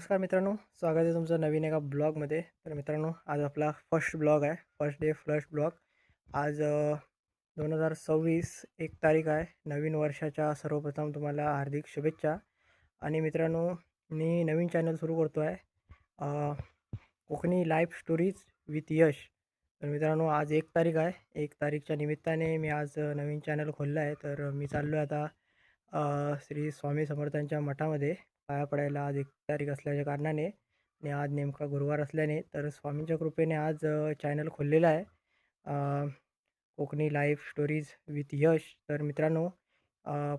नमस्कार मित्रांनो, स्वागत आहे तुमचं नवीन एका ब्लॉगमध्ये. तर मित्रांनो, आज आपला फर्स्ट ब्लॉग आहे. First day first blog. आज 2026 1 तारीख आहे. नवीन वर्षाच्या सर्वप्रथम तुम्हाला हार्दिक शुभेच्छा. आणि मित्रांनो, मी नवीन चॅनल सुरू करतो आहे. अ, कोकणी लाईफ स्टोरीज विथ यश. तर मित्रांनो, आज 1 तारीख आहे. 1 तारीखच्या निमित्ताने मी आज नवीन चॅनल खोललं आहे. तर मी चाललो आहे आता श्री स्वामी समर्थांच्या मठामध्ये पाया पडायला. आज 1 तारीख असल्याच्या कारणाने आणि आज नेमका गुरुवार असल्याने तर स्वामींच्या कृपेने आज चॅनल खोललेला आहे. कोकणी लाईफ स्टोरीज विथ यश. तर मित्रांनो,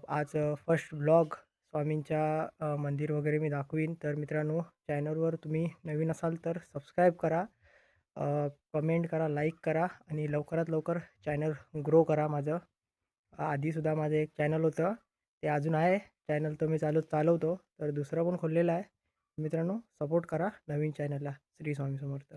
आज फर्स्ट ब्लॉग स्वामींच्या मंदिर वगैरे मी दाखवीन. तर मित्रांनो, चॅनलवर तुम्ही नवीन असाल तर सबस्क्राईब करा, कमेंट करा, लाईक करा आणि लवकरात लवकर चॅनल ग्रो करा माझं. आधीसुद्धा माझं एक चॅनल होतं, ते अजून आहे चॅनल, तो मी चालवतो. तर दुसरं पण खोललेलं आहे. मित्रांनो, सपोर्ट करा नवीन चॅनलला. श्री स्वामी समर्थ.